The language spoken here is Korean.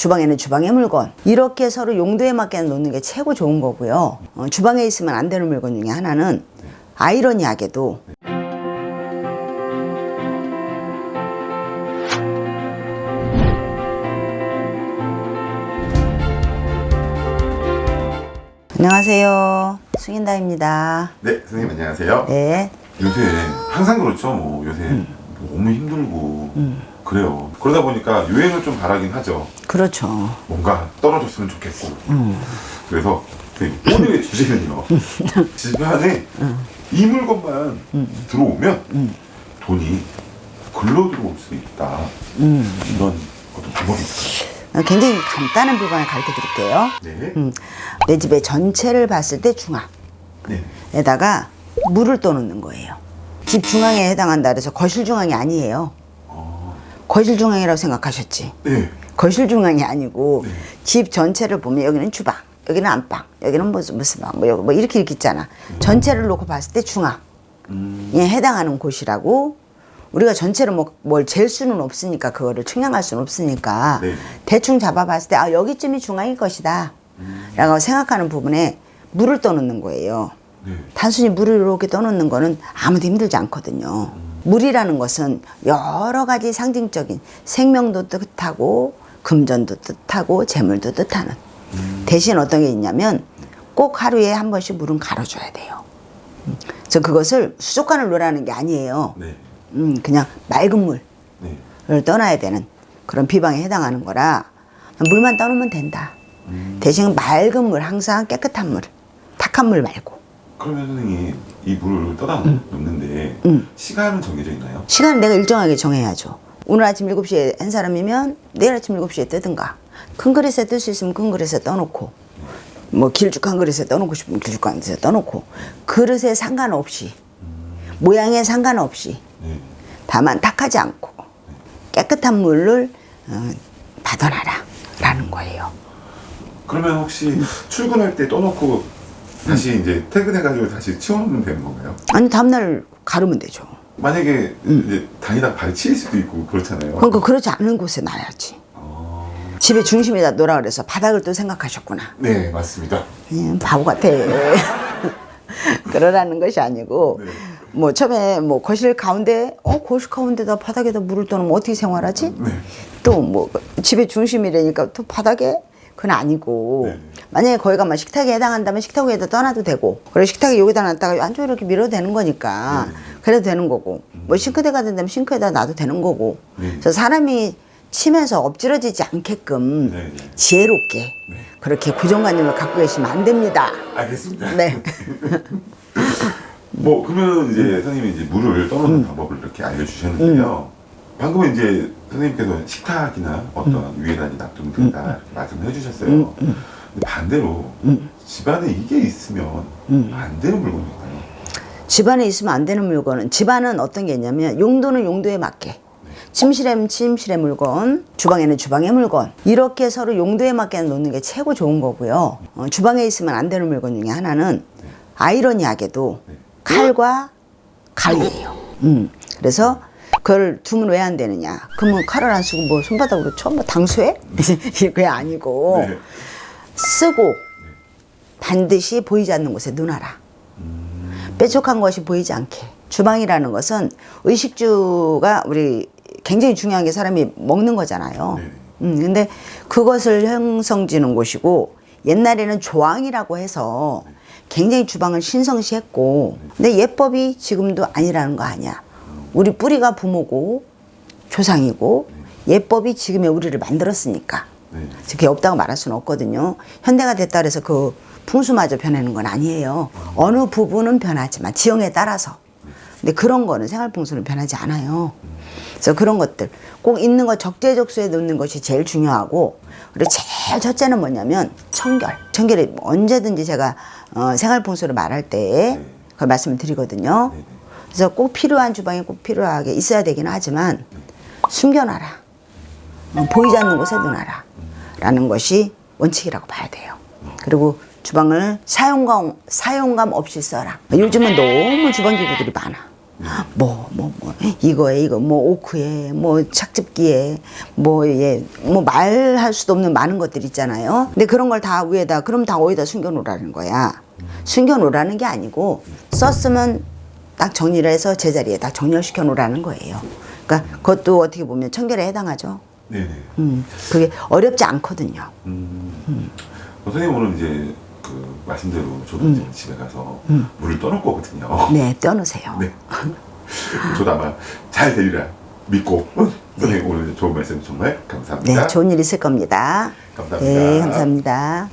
주방에는 주방의 물건. 이렇게 서로 용도에 맞게 놓는 게 최고 좋은 거고요. 주방에 있으면 안 되는 물건 중에 하나는 아이러니하게도 안녕하세요. 승인다입니다. 네, 선생님 안녕하세요. 네. 요새 항상 그렇죠. 뭐 요새 너무 힘들고 그래요. 그러다 보니까 유행을 좀 바라긴 하죠. 그렇죠. 뭔가 떨어졌으면 좋겠고. 그래서 오늘의 주제는요. 집안에 이 물건만 들어오면 돈이 글로 들어올 수 있다. 이런 어떤 방법이 있을까요? 굉장히 간단한 물건을 가르쳐 드릴게요. 네. 내 집의 전체를 봤을 때 네. 중앙에다가 물을 떠놓는 거예요. 집 중앙에 해당한다 그래서 거실 중앙이 아니에요. 거실 중앙이라고 생각하셨지? 네. 거실 중앙이 아니고 네. 집 전체를 보면 여기는 주방, 여기는 안방, 여기는 무슨 방, 뭐 이렇게 있잖아. 전체를 놓고 봤을 때 중앙에 해당하는 곳이라고. 우리가 전체로 뭘 잴 수는 없으니까, 그거를 측량할 수는 없으니까 네. 대충 잡아봤을 때 여기쯤이 중앙일 것이다 라고 생각하는 부분에 물을 떠놓는 거예요. 네. 단순히 물을 이렇게 떠놓는 거는 아무도 힘들지 않거든요. 물이라는 것은 여러 가지 상징적인 생명도 뜻하고 금전도 뜻하고 재물도 뜻하는, 대신 어떤 게 있냐면 꼭 하루에 한 번씩 물은 갈아줘야 돼요. 그래서 그것을 수족관을 놓으라는 게 아니에요. 네. 그냥 맑은 물을 네. 떠나야 되는 그런 비방에 해당하는 거라 물만 떠놓으면 된다. 대신 맑은 물, 항상 깨끗한 물, 탁한 물 말고. 그러면 선생님 이 물을 떠다 놓는데 시간은 정해져 있나요? 시간을 내가 일정하게 정해야죠. 오늘 아침 7시에 한 사람이면 내일 아침 7시에 뜨든가. 큰 그릇에 뜰 수 있으면 큰 그릇에 떠놓고, 뭐 길쭉한 그릇에 떠놓고 싶으면 길쭉한 그릇에 떠놓고, 그릇에 상관없이, 모양에 상관없이, 네. 다만 탁하지 않고 깨끗한 물을 받아놔라 라는 거예요. 그러면 혹시 출근할 때 떠놓고 다시 이제 퇴근해가지고 다시 치워놓으면 되는 건가요? 아니, 다음날 가르면 되죠. 만약에 이제 다니다 발치일 수도 있고 그렇잖아요. 그러니까 그렇지 않은 곳에 놔야지. 집의 중심에다 놓으라 그래서 바닥을 또 생각하셨구나. 네, 맞습니다. 바보 같아. 그러라는 것이 아니고, 네. 뭐 처음에 뭐 거실 가운데, 거실 가운데다 바닥에다 물을 떠놓으면 어떻게 생활하지? 네. 또 뭐 집의 중심이라니까 또 바닥에? 그건 아니고. 네. 만약에 거기가 막 식탁에 해당한다면 식탁 위에다 떠나도 되고, 그리고 식탁에 여기다 놨다가 안쪽으로 이렇게 밀어도 되는 거니까 그래도 되는 거고, 뭐 싱크대가 된다면 싱크대에다 놔도 되는 거고. 그래서 사람이 치면서 엎질러지지 않게끔 네. 지혜롭게 그렇게 고정관념을 갖고 계시면 안 됩니다. 알겠습니다. 네. 뭐 그러면 이제 선생님이 이제 물을 떠놓는 방법을 이렇게 알려주셨는데요. 방금은 이제 선생님께서 식탁이나 어떤 위에다 놔두면 된다 이렇게 말씀을 해주셨어요. 근데 반대로 집안에 이게 있으면 안 되는 물건인가요? 집안에 있으면 안 되는 물건은, 집안은 어떤 게 있냐면 용도는 용도에 맞게, 침실에는 침실의 물건, 주방에는 주방의 물건, 이렇게 서로 용도에 맞게 놓는 게 최고 좋은 거고요. 주방에 있으면 안 되는 물건 중에 하나는 아이러니하게도 칼과 가위예요. 그래서 그걸 두면 왜 안 되느냐? 그러면 칼을 안 쓰고 뭐 손바닥으로 쳐? 뭐 당수해? 그게 아니고, 네. 쓰고 반드시 보이지 않는 곳에 놓아라. 뾰족한 것이 보이지 않게. 주방이라는 것은 의식주가 우리 굉장히 중요한 게 사람이 먹는 거잖아요. 근데 그것을 형성지는 곳이고, 옛날에는 조항이라고 해서 굉장히 주방을 신성시했고, 근데 예법이 지금도 아니라는 거 아니야. 우리 뿌리가 부모고 조상이고 예법이 지금의 우리를 만들었으니까 그게 없다고 말할 수는 없거든요. 현대가 됐다 그래서 그 풍수마저 변하는 건 아니에요. 어느 부분은 변하지만 지형에 따라서. 근데 그런 거는 생활풍수는 변하지 않아요. 그래서 그런 것들 꼭 있는 거 적재적소에 놓는 것이 제일 중요하고, 그리고 제일 첫째는 뭐냐면 청결. 청결이 언제든지 제가 생활풍수를 말할 때 그걸 말씀을 드리거든요. 그래서 꼭 필요한 주방에 꼭 필요하게 있어야 되긴 하지만 숨겨놔라. 보이지 않는 곳에 놓아라. 라는 것이 원칙이라고 봐야 돼요. 그리고 주방을 사용감 없이 써라. 요즘은 너무 주방 기구들이 많아. 이거 오크에 착즙기에 말할 수도 없는 많은 것들 있잖아요. 근데 그런 걸 다 위에다 그럼 다 어디다 숨겨놓으라는 거야. 숨겨놓으라는 게 아니고 썼으면 딱 정리를 해서 제자리에 딱 정렬시켜 놓으라는 거예요. 그러니까 그것도 어떻게 보면 청결에 해당하죠. 네네. 그게 어렵지 않거든요. 선생님 오늘 이제 그 말씀대로 저도 이제 집에 가서 물을 떠놓을 거거든요. 네, 떠놓으세요. 네. 저도 아마 잘 되리라 믿고 선생님 오늘 좋은 말씀 정말 감사합니다. 네, 좋은 일 있을 겁니다. 감사합니다. 네, 감사합니다.